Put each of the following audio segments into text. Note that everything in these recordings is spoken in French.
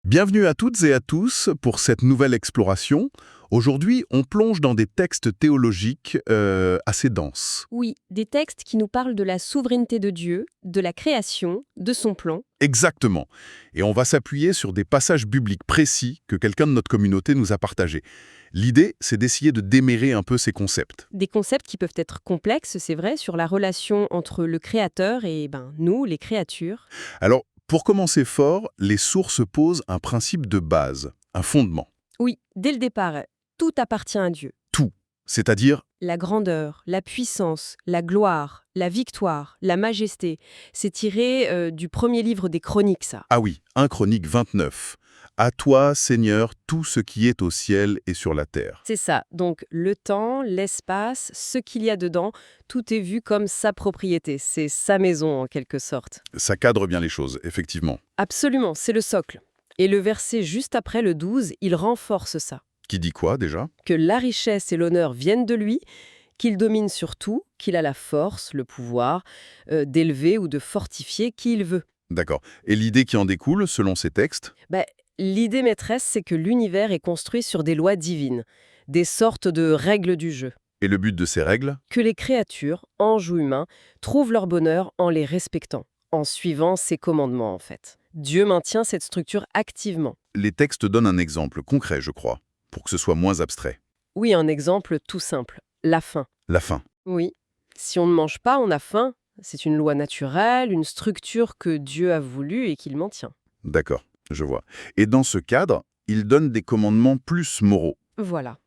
Bienvenue à toutes et à tous pour cette nouvelle exploration. Aujourd'hui, on plonge dans des textes théologiques assez denses. Oui, des textes qui nous parlent de la souveraineté de Dieu, de la création, de son plan. Exactement. Et on va s'appuyer sur des passages bibliques précis que quelqu'un de notre communauté nous a partagés. L'idée, c'est d'essayer de démêler un peu ces concepts. Des concepts qui peuvent être complexes, c'est vrai, sur la relation entre le Créateur et nous, les créatures. Alors, pour commencer fort, les sources posent un principe de base, un fondement. Oui, dès le départ, tout appartient à Dieu. Tout. C'est-à-dire, La grandeur, la puissance, la gloire, la victoire, la majesté. C'est tiré du premier livre des Chroniques, ça. ah oui, 1 Chronique 29. À toi, Seigneur, tout ce qui est au ciel et sur la terre. C'est ça. Donc le temps, l'espace, ce qu'il y a dedans, tout est vu comme sa propriété. C'est sa maison en quelque sorte. Ça cadre bien les choses, effectivement. Absolument, c'est le socle. Et le verset juste après le 12, il renforce ça. Qui dit quoi déjà? Que la richesse et l'honneur viennent de lui, qu'il domine sur tout, qu'il a la force, le pouvoir d'élever ou de fortifier qui il veut. D'accord. Et l'idée qui en découle, selon ces textes? Ben, l'idée maîtresse, c'est que l'univers est construit sur des lois divines, des sortes de règles du jeu. Et le but de ces règles? Que les créatures, anges ou humains, trouvent leur bonheur en les respectant, en suivant ses commandements en fait. Dieu maintient cette structure activement. Les textes donnent un exemple concret, je crois, pour que ce soit moins abstrait. Oui, un exemple tout simple, la faim. La faim. Oui, si on ne mange pas, on a faim. C'est une loi naturelle, une structure que Dieu a voulu et qu'il maintient. D'accord, je vois. Et dans ce cadre, il donne des commandements plus moraux. Voilà,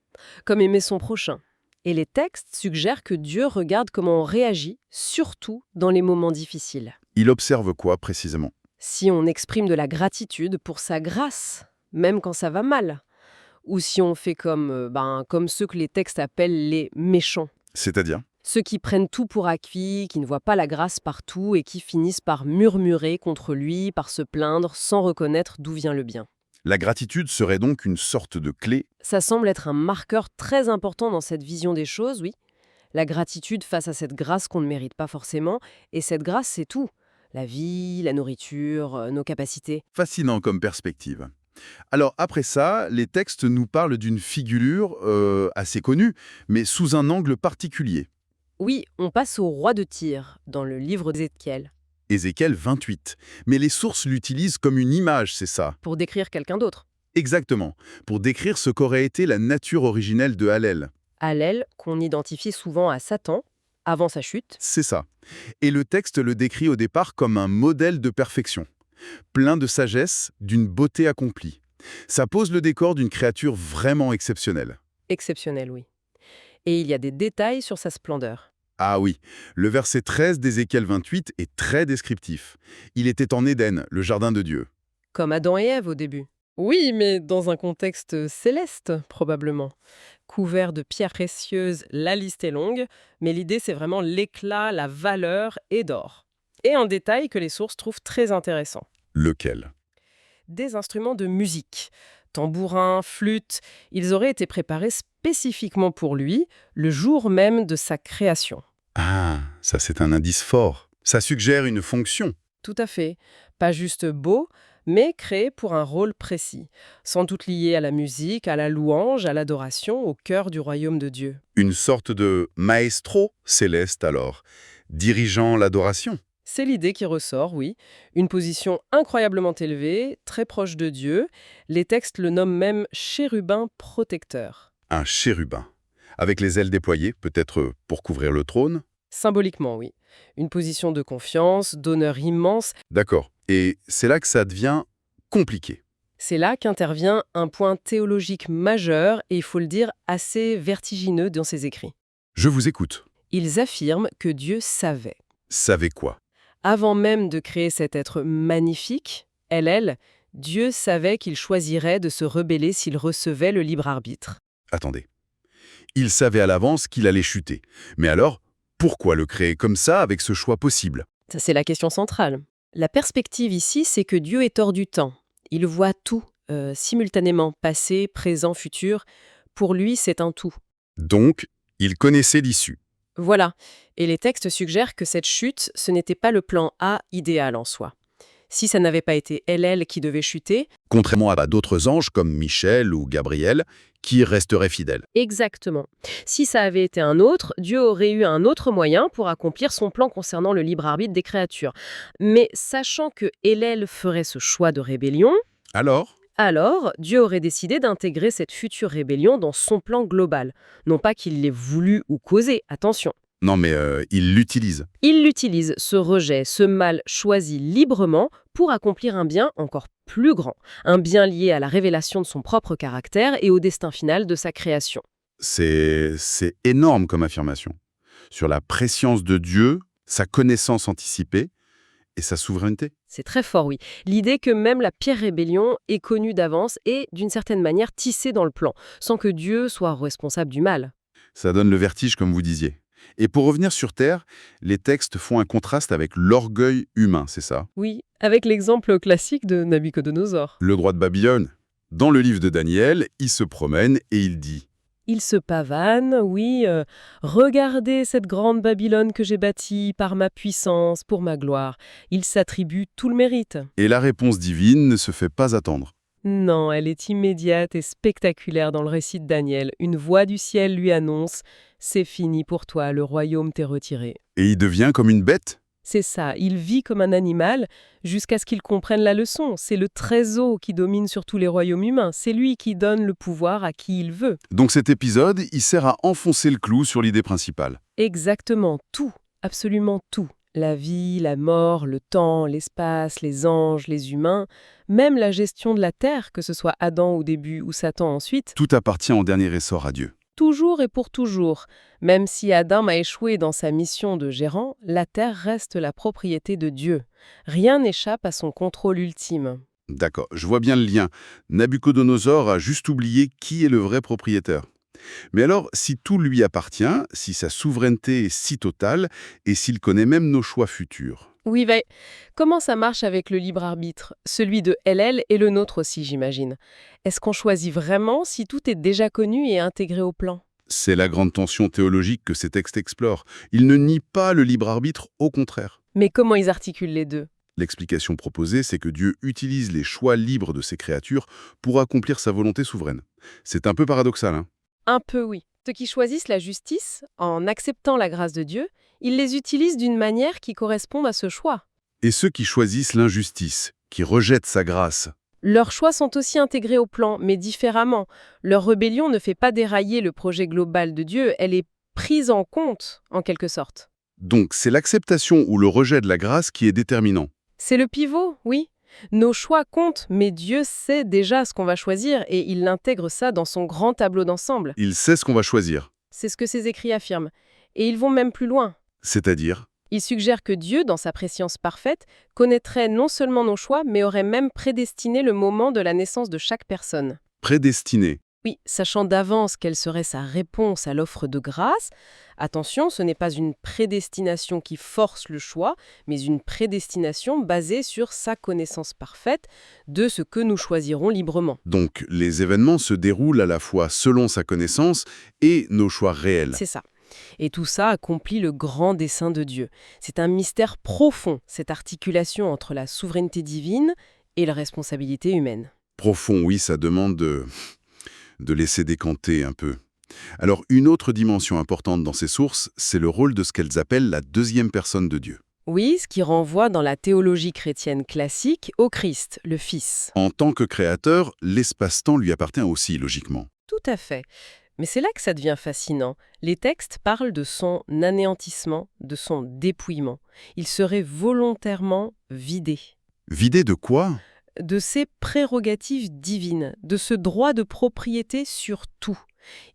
comme aimer son prochain. Et les textes suggèrent que Dieu regarde comment on réagit, surtout dans les moments difficiles. Il observe quoi précisément? Si on exprime de la gratitude pour sa grâce, même quand ça va mal, ou si on fait comme ceux que les textes appellent les méchants, C'est-à-dire? ceux qui prennent tout pour acquis, qui ne voient pas la grâce partout et qui finissent par murmurer contre lui, par se plaindre sans reconnaître d'où vient le bien. La gratitude serait donc une sorte de clé. Ça semble être un marqueur très important dans cette vision des choses, oui. La gratitude face à cette grâce qu'on ne mérite pas forcément, et cette grâce, c'est tout. La vie, la nourriture, nos capacités. Fascinant comme perspective. Alors après ça, les textes nous parlent d'une figure assez connue, mais sous un angle particulier. Oui, on passe au roi de Tyr, dans le livre d'Ézéchiel, Ézéchiel 28. Mais les sources l'utilisent comme une image, c'est ça? pour décrire quelqu'un d'autre. Exactement, pour décrire ce qu'aurait été la nature originelle de Hallel. Hallel, qu'on identifie souvent à Satan, avant sa chute. C'est ça. Et le texte le décrit au départ comme un modèle de perfection, plein de sagesse, d'une beauté accomplie. Ça pose le décor d'une créature vraiment exceptionnelle. Exceptionnel, oui. Et il y a des détails sur sa splendeur. Ah oui, le verset 13 d'Ézéchiel 28 est très descriptif. Il était en Éden, le jardin de Dieu. Comme Adam et Ève au début. Oui, mais dans un contexte céleste, probablement. Couvert de pierres précieuses, la liste est longue, mais l'idée c'est vraiment l'éclat, la valeur et d'or. Et un détail que les sources trouvent très intéressant. Lequel? Des instruments de musique. Tambourins, flûtes, ils auraient été préparés spécifiquement pour lui, le jour même de sa création. Ah, ça c'est un indice fort. Ça suggère une fonction. Tout à fait. Pas juste beau, mais créé pour un rôle précis, sans doute lié à la musique, à la louange, à l'adoration, au cœur du royaume de Dieu. Une sorte de maestro céleste alors, dirigeant l'adoration. C'est l'idée qui ressort, oui. Une position incroyablement élevée, très proche de Dieu. Les textes le nomment même chérubin protecteur. Un chérubin. Avec les ailes déployées, peut-être pour couvrir le trône. Symboliquement, oui. Une position de confiance, d'honneur immense. D'accord. Et c'est là que ça devient compliqué. C'est là qu'intervient un point théologique majeur et, il faut le dire, assez vertigineux dans ses écrits. Je vous écoute. Ils affirment que Dieu savait. Savez quoi? Avant même de créer cet être magnifique, Dieu savait qu'il choisirait de se rebeller s'il recevait le libre arbitre. Attendez. Il savait à l'avance qu'il allait chuter. Mais alors, pourquoi le créer comme ça avec ce choix possible? Ça, c'est la question centrale. La perspective ici, c'est que Dieu est hors du temps. Il voit tout, simultanément, passé, présent, futur. Pour lui, c'est un tout. Donc, il connaissait l'issue. Voilà. Et les textes suggèrent que cette chute, ce n'était pas le plan A idéal en soi. Si ça n'avait pas été Hélène qui devait chuter, Contrairement à d'autres anges comme Michel ou Gabriel, qui resteraient fidèles. exactement. Si ça avait été un autre, Dieu aurait eu un autre moyen pour accomplir son plan concernant le libre arbitre des créatures. Mais sachant que Hélène ferait ce choix de rébellion, alors Dieu aurait décidé d'intégrer cette future rébellion dans son plan global. Non pas qu'il l'ait voulu ou causé, attention. Non mais il l'utilise. Il l'utilise, ce rejet, ce mal choisi librement pour accomplir un bien encore plus grand, un bien lié à la révélation de son propre caractère et au destin final de sa création. C'est énorme comme affirmation. Sur la prescience de Dieu, sa connaissance anticipée et sa souveraineté. C'est très fort, oui. L'idée que même la pire rébellion est connue d'avance et, d'une certaine manière, tissée dans le plan, sans que Dieu soit responsable du mal. Ça donne le vertige, comme vous disiez. Et pour revenir sur Terre, les textes font un contraste avec l'orgueil humain, c'est ça? Oui, avec l'exemple classique de Nabuchodonosor. Le roi de Babylone. Dans le livre de Daniel, il se promène et il dit Il se pavane, oui, regardez cette grande Babylone que j'ai bâtie par ma puissance, pour ma gloire. Il s'attribue tout le mérite. Et la réponse divine ne se fait pas attendre. Non, elle est immédiate et spectaculaire dans le récit de Daniel. Une voix du ciel lui annonce « C'est fini pour toi, le royaume t'est retiré ». Et il devient comme une bête? C'est ça, il vit comme un animal jusqu'à ce qu'il comprenne la leçon. C'est le Très-Haut qui domine sur tous les royaumes humains. C'est lui qui donne le pouvoir à qui il veut. Donc cet épisode, il sert à enfoncer le clou sur l'idée principale. Exactement tout, absolument tout. La vie, la mort, le temps, l'espace, les anges, les humains, même la gestion de la terre, que ce soit Adam au début ou Satan ensuite, Tout appartient en dernier ressort à Dieu. toujours et pour toujours. Même si Adam a échoué dans sa mission de gérant, la terre reste la propriété de Dieu. Rien n'échappe à son contrôle ultime. D'accord, je vois bien le lien. Nabuchodonosor a juste oublié qui est le vrai propriétaire. Mais alors, si tout lui appartient, si sa souveraineté est si totale, et s'il connaît même nos choix futurs? Oui, comment ça marche avec le libre arbitre? Celui de LL et le nôtre aussi, j'imagine. Est-ce qu'on choisit vraiment si tout est déjà connu et intégré au plan? C'est la grande tension théologique que ces textes explorent. Ils ne nient pas le libre arbitre, au contraire. Mais comment ils articulent les deux? L'explication proposée, c'est que Dieu utilise les choix libres de ses créatures pour accomplir sa volonté souveraine. C'est un peu paradoxal, hein? Un peu, oui. Ceux qui choisissent la justice, en acceptant la grâce de Dieu, ils les utilisent d'une manière qui corresponde à ce choix. Et ceux qui choisissent l'injustice, qui rejettent sa grâce, Leurs choix sont aussi intégrés au plan, mais différemment. Leur rébellion ne fait pas dérailler le projet global de Dieu, elle est prise en compte, en quelque sorte. donc c'est l'acceptation ou le rejet de la grâce qui est déterminant. C'est le pivot, oui. Nos choix comptent, mais Dieu sait déjà ce qu'on va choisir et il intègre ça dans son grand tableau d'ensemble. Il sait ce qu'on va choisir, C'est ce que ces écrits affirment. Et ils vont même plus loin. c'est-à-dire Ils suggèrent que Dieu, dans sa prescience parfaite, connaîtrait non seulement nos choix, mais aurait même prédestiné le moment de la naissance de chaque personne. prédestiné. Oui, sachant d'avance quelle serait sa réponse à l'offre de grâce, attention, ce n'est pas une prédestination qui force le choix, mais une prédestination basée sur sa connaissance parfaite de ce que nous choisirons librement. Donc les événements se déroulent à la fois selon sa connaissance et nos choix réels. C'est ça. Et tout ça accomplit le grand dessein de Dieu. C'est un mystère profond, cette articulation entre la souveraineté divine et la responsabilité humaine. Profond, oui, ça demande de laisser décanter un peu. Alors, une autre dimension importante dans ces sources, c'est le rôle de ce qu'elles appellent la deuxième personne de Dieu. Oui, ce qui renvoie dans la théologie chrétienne classique au Christ, le Fils. En tant que créateur, l'espace-temps lui appartient aussi, logiquement. Tout à fait. Mais c'est là que ça devient fascinant. Les textes parlent de son anéantissement, de son dépouillement. Il serait volontairement vidé. Vidé de quoi? De ses prérogatives divines, de ce droit de propriété sur tout.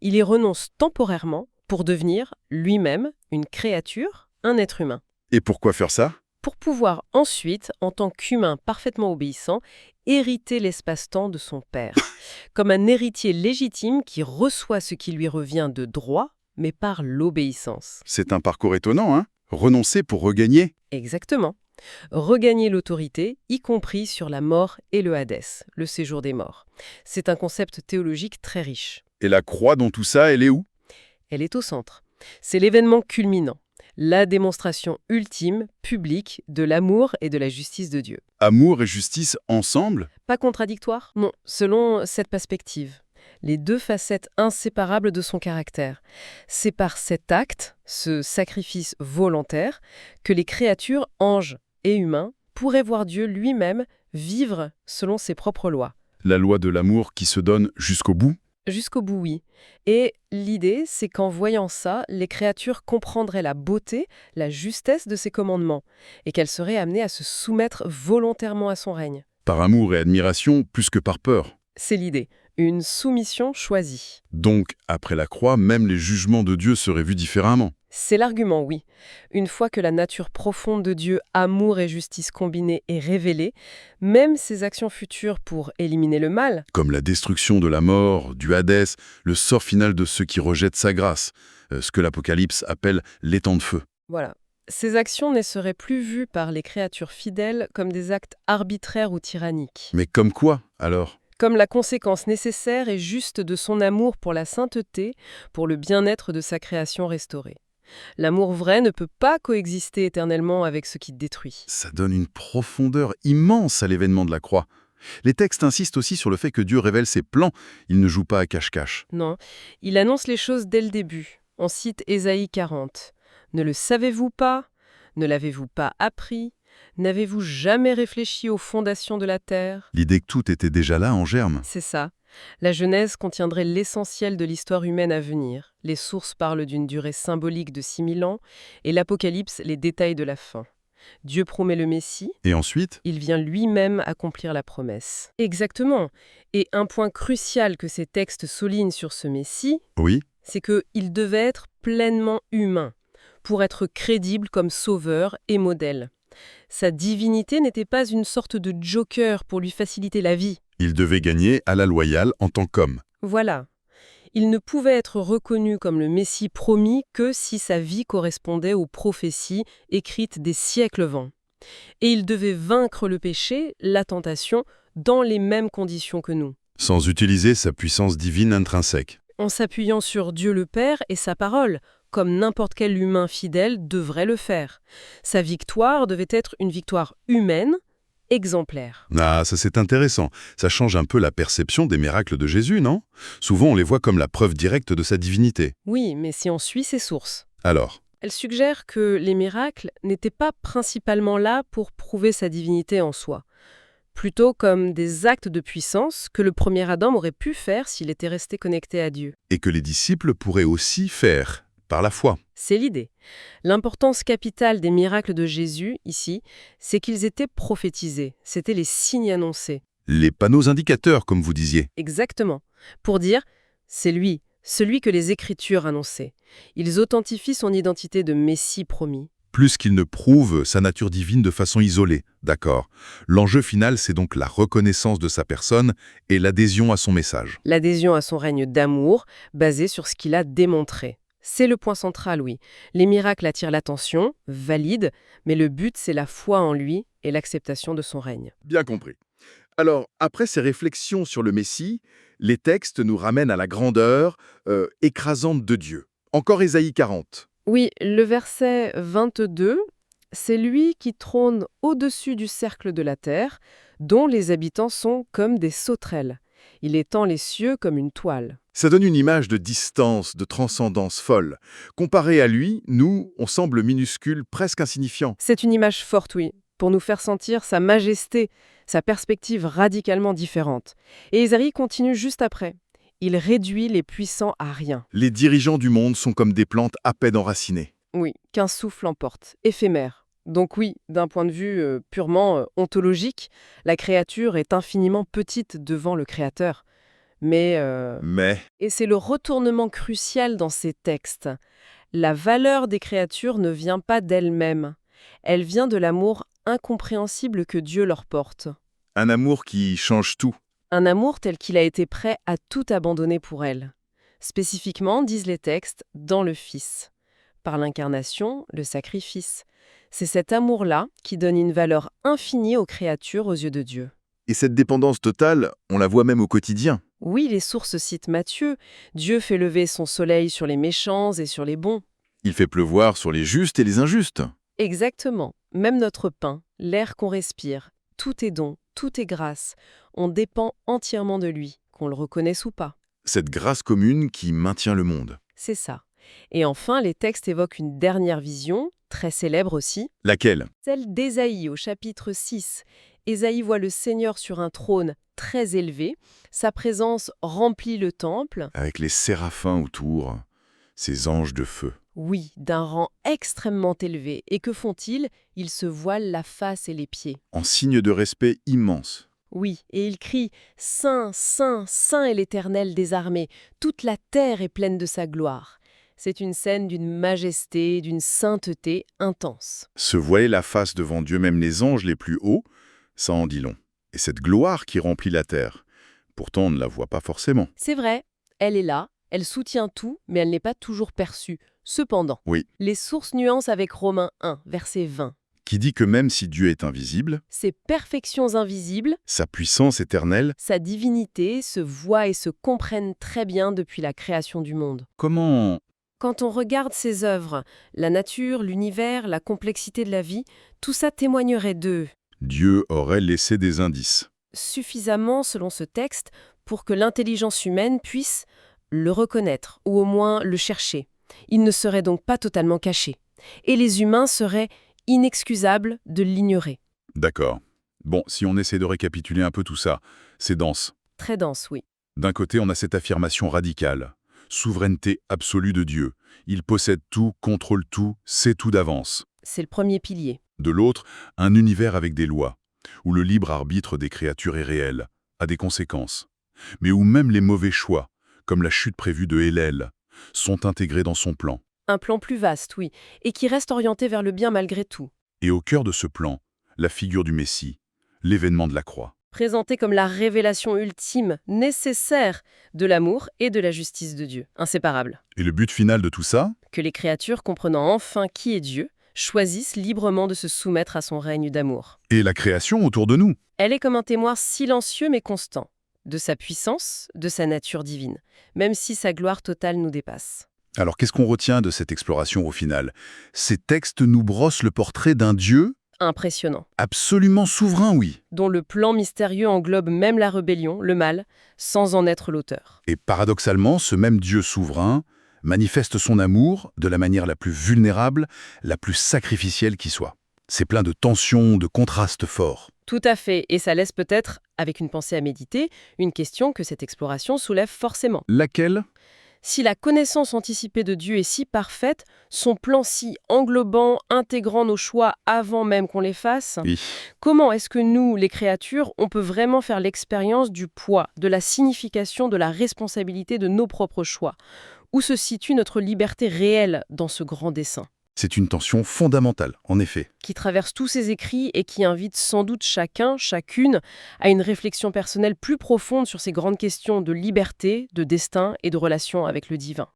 Il y renonce temporairement pour devenir lui-même une créature, un être humain. Et pourquoi faire ça? Pour pouvoir ensuite, en tant qu'humain parfaitement obéissant, hériter l'espace-temps de son père, comme un héritier légitime qui reçoit ce qui lui revient de droit, mais par l'obéissance. C'est un parcours étonnant, hein? Renoncer pour regagner? Exactement. Regagner l'autorité, y compris sur la mort et le Hadès, le séjour des morts. C'est un concept théologique très riche. Et la croix dans tout ça, elle est où? Elle est au centre. C'est l'événement culminant. la démonstration ultime, publique, de l'amour et de la justice de Dieu. Amour et justice ensemble? Pas contradictoire? Non, selon cette perspective. Les deux facettes inséparables de son caractère. C'est par cet acte, ce sacrifice volontaire, que les créatures, anges et humains, pourraient voir Dieu lui-même vivre selon ses propres lois. La loi de l'amour qui se donne jusqu'au bout? Jusqu'au bout, oui. Et l'idée, c'est qu'en voyant ça, les créatures comprendraient la beauté, la justesse de ses commandements, et qu'elles seraient amenées à se soumettre volontairement à son règne. Par amour et admiration, plus que par peur. C'est l'idée, une soumission choisie. Donc, après la croix, même les jugements de Dieu seraient vus différemment. C'est l'argument, oui. Une fois que la nature profonde de Dieu, amour et justice combinés, est révélée, même ses actions futures pour éliminer le mal, Comme la destruction de la mort, du Hadès, le sort final de ceux qui rejettent sa grâce, ce que l'Apocalypse appelle l'étang de feu. voilà. Ces actions ne seraient plus vues par les créatures fidèles comme des actes arbitraires ou tyranniques, Mais comme quoi, alors? comme la conséquence nécessaire et juste de son amour pour la sainteté, pour le bien-être de sa création restaurée. L'amour vrai ne peut pas coexister éternellement avec ce qui détruit. Ça donne une profondeur immense à l'événement de la croix. Les textes insistent aussi sur le fait que Dieu révèle ses plans, il ne joue pas à cache-cache. Non, il annonce les choses dès le début. On cite Ésaïe 40. « Ne le savez-vous pas? Ne l'avez-vous pas appris? N'avez-vous jamais réfléchi aux fondations de la terre ?» L'idée que tout était déjà là en germe. C'est ça. La Genèse contiendrait l'essentiel de l'histoire humaine à venir. Les sources parlent d'une durée symbolique de 6000 ans et l'Apocalypse les détails de la fin. Dieu promet le Messie, Et ensuite, il vient lui-même accomplir la promesse. Exactement. Et un point crucial que ces textes soulignent sur ce Messie, oui, c'est qu'il devait être pleinement humain, pour être crédible comme sauveur et modèle. Sa divinité n'était pas une sorte de joker pour lui faciliter la vie. il devait gagner à la loyale en tant qu'homme. Voilà. Il ne pouvait être reconnu comme le Messie promis que si sa vie correspondait aux prophéties écrites des siècles avant. Et il devait vaincre le péché, la tentation, dans les mêmes conditions que nous. Sans utiliser sa puissance divine intrinsèque. En s'appuyant sur Dieu le Père et sa parole, comme n'importe quel humain fidèle devrait le faire. Sa victoire devait être une victoire humaine, exemplaire. Ah, ça c'est intéressant. Ça change un peu la perception des miracles de Jésus, non? Souvent on les voit comme la preuve directe de sa divinité. Oui, mais si on suit ses sources. Alors, Elle suggère que les miracles n'étaient pas principalement là pour prouver sa divinité en soi, plutôt comme des actes de puissance que le premier Adam aurait pu faire s'il était resté connecté à Dieu. et que les disciples pourraient aussi faire, par la foi. C'est l'idée. L'importance capitale des miracles de Jésus, ici, c'est qu'ils étaient prophétisés. C'étaient les signes annoncés. Les panneaux indicateurs, comme vous disiez. Exactement. Pour dire, c'est lui, celui que les Écritures annonçaient. Ils authentifient son identité de Messie promis. Plus qu'il ne prouve sa nature divine de façon isolée. D'accord. L'enjeu final, c'est donc la reconnaissance de sa personne et l'adhésion à son message. L'adhésion à son règne d'amour, basé sur ce qu'il a démontré. C'est le point central, oui. Les miracles attirent l'attention, valident, mais le but, c'est la foi en lui et l'acceptation de son règne. Bien compris. Alors, après ces réflexions sur le Messie, les textes nous ramènent à la grandeur écrasante de Dieu. Encore Ésaïe 40. Oui, le verset 22, c'est lui qui trône au-dessus du cercle de la terre, dont les habitants sont comme des sauterelles. Il étend les cieux comme une toile. Ça donne une image de distance, de transcendance folle. Comparé à lui, nous, on semble minuscules, presque insignifiants. C'est une image forte, oui, pour nous faire sentir sa majesté, sa perspective radicalement différente. Et Ésaïe continue juste après. Il réduit les puissants à rien. Les dirigeants du monde sont comme des plantes à peine enracinées. Oui, qu'un souffle emporte, éphémère. Donc oui, d'un point de vue purement ontologique, la créature est infiniment petite devant le Créateur. Mais Et c'est le retournement crucial dans ces textes. La valeur des créatures ne vient pas d'elles-mêmes. Elle vient de l'amour incompréhensible que Dieu leur porte. un amour qui change tout. Un amour tel qu'il a été prêt à tout abandonner pour elles. Spécifiquement, disent les textes, dans le Fils. Par l'incarnation, le sacrifice. C'est cet amour-là qui donne une valeur infinie aux créatures aux yeux de Dieu. Et cette dépendance totale, on la voit même au quotidien. Oui, les sources citent Matthieu. Dieu fait lever son soleil sur les méchants et sur les bons. Il fait pleuvoir sur les justes et les injustes. Exactement. Même notre pain, l'air qu'on respire, tout est don, tout est grâce. On dépend entièrement de lui, qu'on le reconnaisse ou pas. Cette grâce commune qui maintient le monde. C'est ça. Et enfin, les textes évoquent une dernière vision, très célèbre aussi, Laquelle? celle d'Ésaïe au chapitre 6. Ésaïe voit le Seigneur sur un trône très élevé. Sa présence remplit le temple, Avec les séraphins autour, ces anges de feu. oui, d'un rang extrêmement élevé. Et que font-ils? Ils se voilent la face et les pieds. En signe de respect immense. Oui, et ils crient « Saint, Saint, Saint est l'Éternel des armées, toute la terre est pleine de sa gloire ». C'est une scène d'une majesté, d'une sainteté intense. Se voiler la face devant Dieu, même les anges les plus hauts, ça en dit long. Et cette gloire qui remplit la terre, pourtant on ne la voit pas forcément. C'est vrai, elle est là, elle soutient tout, mais elle n'est pas toujours perçue. Cependant, Oui. les sources nuancent avec Romains 1, verset 20. Qui dit que même si Dieu est invisible, Ses perfections invisibles, sa puissance éternelle, sa divinité se voient et se comprennent très bien depuis la création du monde. comment... Quand on regarde ses œuvres, la nature, l'univers, la complexité de la vie, tout ça témoignerait d'eux. Dieu aurait laissé des indices. Suffisamment, selon ce texte, pour que l'intelligence humaine puisse le reconnaître, ou au moins le chercher. Il ne serait donc pas totalement caché. Et les humains seraient inexcusables de l'ignorer. D'accord. Bon, si on essaie de récapituler un peu tout ça, c'est dense. Très dense, oui. D'un côté, on a cette affirmation radicale. Souveraineté absolue de Dieu. Il possède tout, contrôle tout, sait tout d'avance. C'est le premier pilier. De l'autre, un univers avec des lois, où le libre arbitre des créatures est réel, a des conséquences, mais où même les mauvais choix, comme la chute prévue de Hélène, sont intégrés dans son plan. Un plan plus vaste, oui, et qui reste orienté vers le bien malgré tout. Et au cœur de ce plan, la figure du Messie, l'événement de la croix. Présenté comme la révélation ultime, nécessaire, de l'amour et de la justice de Dieu, inséparables. Et le but final de tout ça? Que les créatures, comprenant enfin qui est Dieu, choisissent librement de se soumettre à son règne d'amour. Et la création autour de nous. Elle est comme un témoin silencieux mais constant, de sa puissance, de sa nature divine, même si sa gloire totale nous dépasse. Alors qu'est-ce qu'on retient de cette exploration au final? Ces textes nous brossent le portrait d'un Dieu Impressionnant. absolument souverain, oui. Dont le plan mystérieux englobe même la rébellion, le mal, sans en être l'auteur. Et paradoxalement, ce même Dieu souverain manifeste son amour de la manière la plus vulnérable, la plus sacrificielle qui soit. C'est plein de tensions, de contrastes forts. Tout à fait, et ça laisse peut-être, avec une pensée à méditer, une question que cette exploration soulève forcément. Laquelle? Si la connaissance anticipée de Dieu est si parfaite, son plan si englobant, intégrant nos choix avant même qu'on les fasse, Oui. comment est-ce que nous, les créatures, on peut vraiment faire l'expérience du poids, de la signification, de la responsabilité de nos propres choix? Où se situe notre liberté réelle dans ce grand dessein, C'est une tension fondamentale, en effet. qui traverse tous ces écrits et qui invite sans doute chacun, chacune, à une réflexion personnelle plus profonde sur ces grandes questions de liberté, de destin et de relation avec le divin.